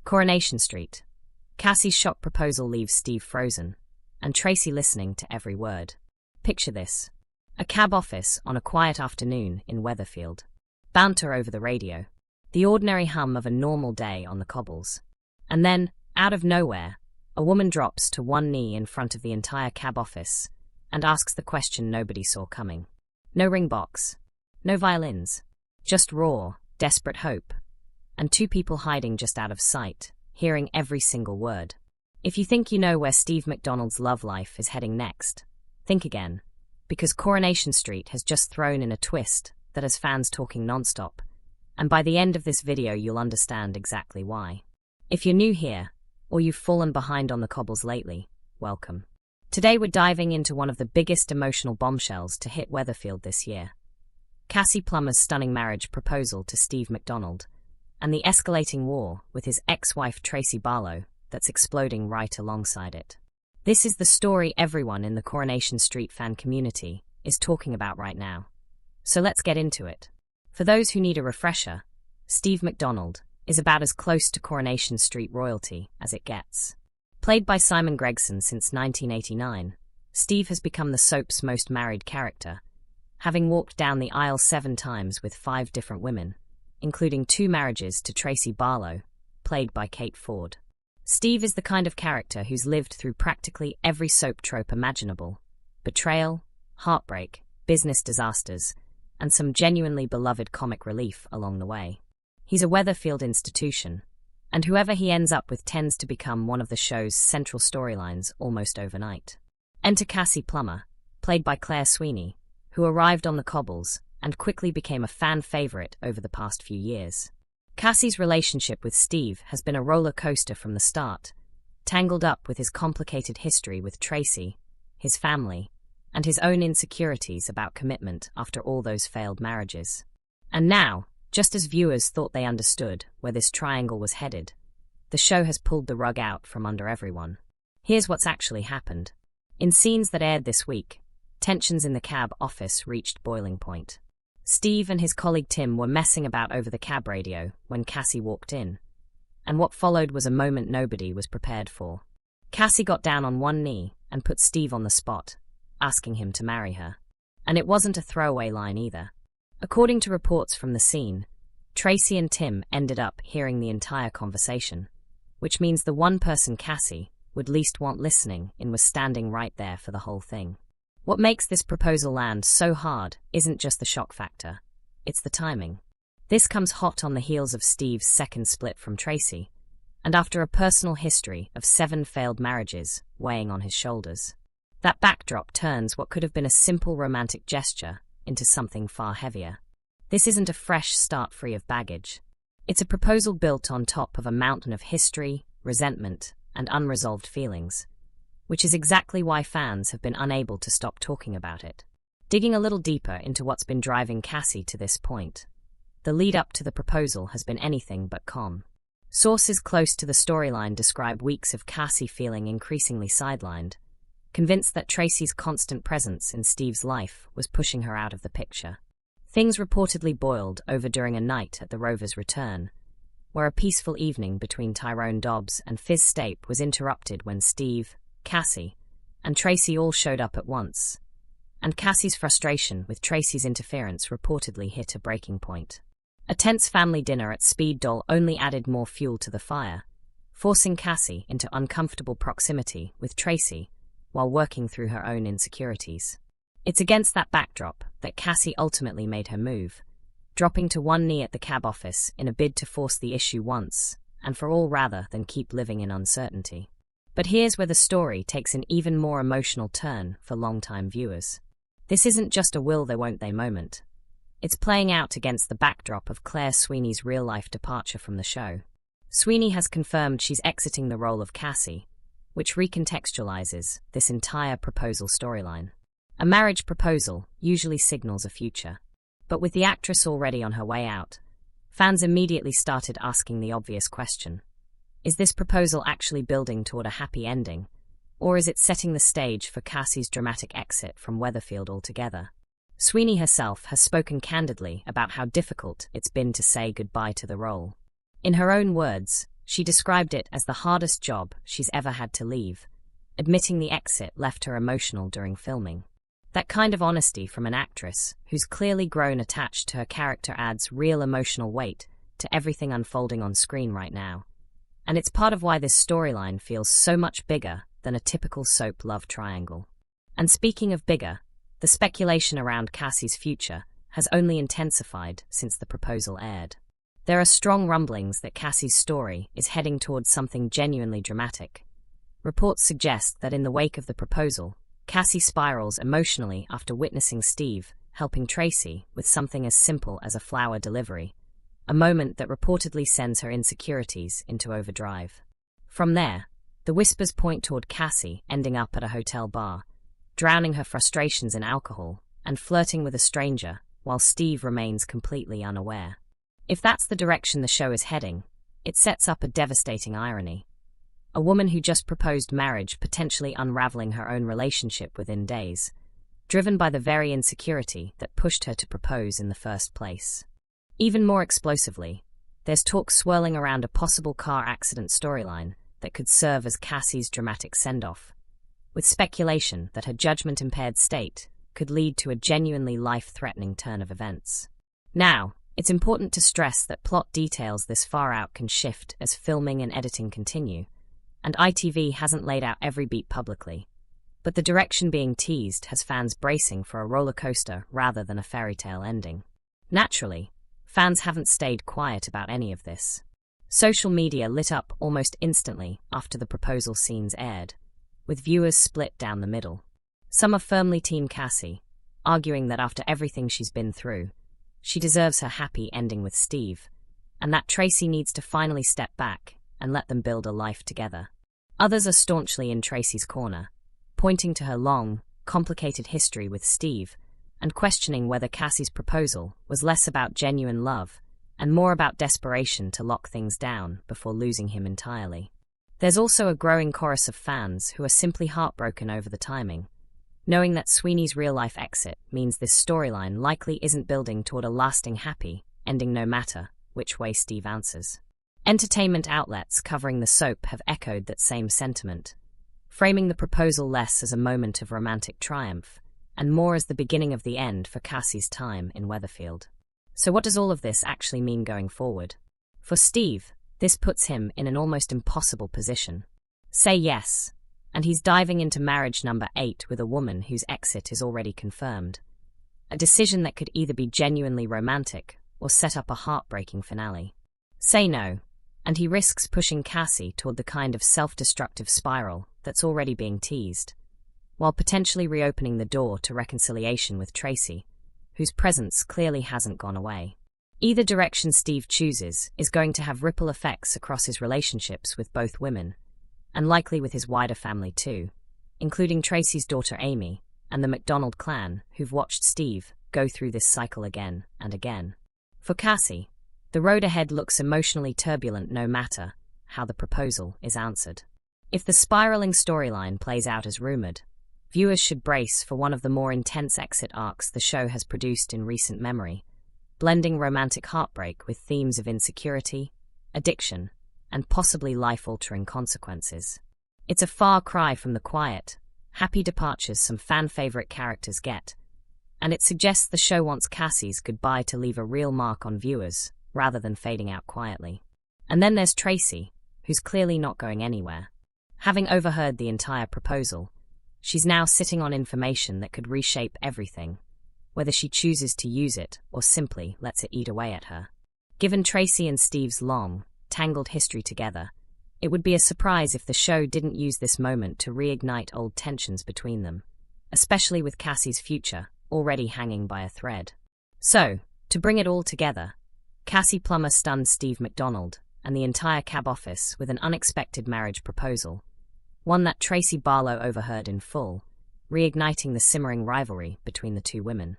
Coronation Street. Cassie's shock proposal leaves Steve frozen, and Tracy listening to every word. Picture this. A cab office on a quiet afternoon in Weatherfield. Banter over the radio. The ordinary hum of a normal day on the cobbles. And then, out of nowhere, a woman drops to one knee in front of the entire cab office and asks the question nobody saw coming. No ring box. No violins. Just raw, desperate hope. And two people hiding just out of sight, hearing every single word. If you think you know where Steve McDonald's love life is heading next, think again, because Coronation Street has just thrown in a twist that has fans talking non-stop, and by the end of this video you'll understand exactly why. If you're new here, or you've fallen behind on the cobbles lately, welcome. Today we're diving into one of the biggest emotional bombshells to hit Weatherfield this year. Cassie Plummer's stunning marriage proposal to Steve McDonald, and the escalating war with his ex-wife Tracy Barlow that's exploding right alongside it. This is the story everyone in the Coronation Street fan community is talking about right now. So let's get into it. For those who need a refresher, Steve McDonald is about as close to Coronation Street royalty as it gets. Played by Simon Gregson since 1989, Steve has become the soap's most married character, having walked down the aisle 7 times with 5 different women, including 2 marriages to Tracy Barlow, played by Kate Ford. Steve is the kind of character who's lived through practically every soap trope imaginable: betrayal, heartbreak, business disasters, and some genuinely beloved comic relief along the way. He's a Weatherfield institution, and whoever he ends up with tends to become one of the show's central storylines almost overnight. Enter Cassie Plummer, played by Claire Sweeney, who arrived on the cobbles and quickly became a fan favorite over the past few years. Cassie's relationship with Steve has been a roller coaster from the start, tangled up with his complicated history with Tracy, his family, and his own insecurities about commitment after all those failed marriages. And now, just as viewers thought they understood where this triangle was headed, the show has pulled the rug out from under everyone. Here's what's actually happened. In scenes that aired this week, tensions in the cab office reached boiling point. Steve and his colleague Tim were messing about over the cab radio when Cassie walked in, and what followed was a moment nobody was prepared for. Cassie got down on one knee and put Steve on the spot, asking him to marry her. And it wasn't a throwaway line either. According to reports from the scene, Tracy and Tim ended up hearing the entire conversation, which means the one person Cassie would least want listening in was standing right there for the whole thing. What makes this proposal land so hard isn't just the shock factor, it's the timing. This comes hot on the heels of Steve's second split from Tracy, and after a personal history of 7 failed marriages weighing on his shoulders. That backdrop turns what could have been a simple romantic gesture into something far heavier. This isn't a fresh start free of baggage. It's a proposal built on top of a mountain of history, resentment, and unresolved feelings, which is exactly why fans have been unable to stop talking about it. Digging a little deeper into what's been driving Cassie to this point, the lead-up to the proposal has been anything but calm. Sources close to the storyline describe weeks of Cassie feeling increasingly sidelined, convinced that Tracy's constant presence in Steve's life was pushing her out of the picture. Things reportedly boiled over during a night at the Rover's return, where a peaceful evening between Tyrone Dobbs and Fizz Stape was interrupted when Steve, Cassie, and Tracy all showed up at once, and Cassie's frustration with Tracy's interference reportedly hit a breaking point. A tense family dinner at Speed Doll only added more fuel to the fire, forcing Cassie into uncomfortable proximity with Tracy while working through her own insecurities. It's against that backdrop that Cassie ultimately made her move, dropping to one knee at the cab office in a bid to force the issue once and for all rather than keep living in uncertainty. But here's where the story takes an even more emotional turn for longtime viewers. This isn't just a will they won't they moment. It's playing out against the backdrop of Claire Sweeney's real-life departure from the show. Sweeney has confirmed she's exiting the role of Cassie, which recontextualizes this entire proposal storyline. A marriage proposal usually signals a future, but with the actress already on her way out, fans immediately started asking the obvious question. Is this proposal actually building toward a happy ending, or is it setting the stage for Cassie's dramatic exit from Weatherfield altogether? Sweeney herself has spoken candidly about how difficult it's been to say goodbye to the role. In her own words, She described it as the hardest job she's ever had to leave, admitting the exit left her emotional during filming. That kind of honesty from an actress who's clearly grown attached to her character adds real emotional weight to everything unfolding on screen right now. And it's part of why this storyline feels so much bigger than a typical soap love triangle. And speaking of bigger, the speculation around Cassie's future has only intensified since the proposal aired. There are strong rumblings that Cassie's story is heading towards something genuinely dramatic. Reports suggest that in the wake of the proposal, Cassie spirals emotionally after witnessing Steve helping Tracy with something as simple as a flower delivery, a moment that reportedly sends her insecurities into overdrive. From there, the whispers point toward Cassie ending up at a hotel bar, drowning her frustrations in alcohol and flirting with a stranger while Steve remains completely unaware. If that's the direction the show is heading, it sets up a devastating irony. A woman who just proposed marriage potentially unraveling her own relationship within days, driven by the very insecurity that pushed her to propose in the first place. Even more explosively, there's talk swirling around a possible car accident storyline that could serve as Cassie's dramatic send-off, with speculation that her judgment-impaired state could lead to a genuinely life-threatening turn of events. Now, it's important to stress that plot details this far out can shift as filming and editing continue, and ITV hasn't laid out every beat publicly. But the direction being teased has fans bracing for a roller coaster rather than a fairy tale ending. Naturally, fans haven't stayed quiet about any of this. Social media lit up almost instantly after the proposal scenes aired, with viewers split down the middle. Some are firmly Team Cassie, arguing that after everything she's been through, she deserves her happy ending with Steve, and that Tracy needs to finally step back and let them build a life together. Others are staunchly in Tracy's corner, pointing to her long, complicated history with Steve and questioning whether Cassie's proposal was less about genuine love and more about desperation to lock things down before losing him entirely. There's also a growing chorus of fans who are simply heartbroken over the timing, knowing that Sweeney's real-life exit means this storyline likely isn't building toward a lasting happy ending no matter which way Steve answers. Entertainment outlets covering the soap have echoed that same sentiment, framing the proposal less as a moment of romantic triumph and more as the beginning of the end for Cassie's time in Weatherfield. So what does all of this actually mean going forward? For Steve, this puts him in an almost impossible position. Say yes, and he's diving into marriage number 8 with a woman whose exit is already confirmed. A decision that could either be genuinely romantic or set up a heartbreaking finale. Say no, and he risks pushing Cassie toward the kind of self-destructive spiral that's already being teased, while potentially reopening the door to reconciliation with Tracy, whose presence clearly hasn't gone away. Either direction Steve chooses is going to have ripple effects across his relationships with both women, and likely with his wider family too, including Tracy's daughter Amy and the MacDonald clan who've watched Steve go through this cycle again and again. For Cassie, the road ahead looks emotionally turbulent no matter how the proposal is answered. If the spiraling storyline plays out as rumored, viewers should brace for one of the more intense exit arcs the show has produced in recent memory, blending romantic heartbreak with themes of insecurity, addiction, and possibly life-altering consequences. It's a far cry from the quiet, happy departures some fan-favorite characters get, and it suggests the show wants Cassie's goodbye to leave a real mark on viewers, rather than fading out quietly. And then there's Tracy, who's clearly not going anywhere. Having overheard the entire proposal, she's now sitting on information that could reshape everything, whether she chooses to use it or simply lets it eat away at her. Given Tracy and Steve's long, tangled history together, it would be a surprise if the show didn't use this moment to reignite old tensions between them, especially with Cassie's future already hanging by a thread. So, to bring it all together, Cassie Plummer stunned Steve MacDonald and the entire cab office with an unexpected marriage proposal, one that Tracy Barlow overheard in full, reigniting the simmering rivalry between the two women.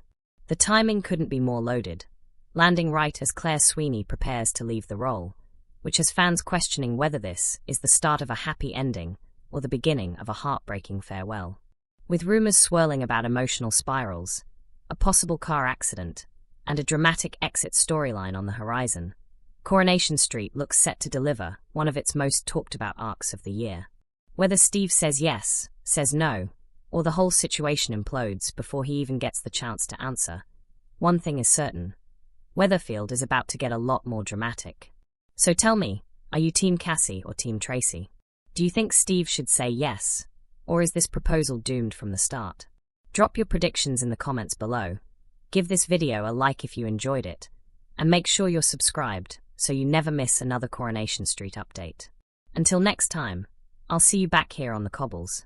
The timing couldn't be more loaded, landing right as Claire Sweeney prepares to leave the role, which has fans questioning whether this is the start of a happy ending or the beginning of a heartbreaking farewell. With rumors swirling about emotional spirals, a possible car accident, and a dramatic exit storyline on the horizon, Coronation Street looks set to deliver one of its most talked about arcs of the year. Whether Steve says yes, says no, or the whole situation implodes before he even gets the chance to answer, one thing is certain: Weatherfield is about to get a lot more dramatic. So tell me, are you Team Cassie or Team Tracy? Do you think Steve should say yes, or is this proposal doomed from the start? Drop your predictions in the comments below. Give this video a like if you enjoyed it, and make sure you're subscribed so you never miss another Coronation Street update. Until next time, I'll see you back here on the cobbles.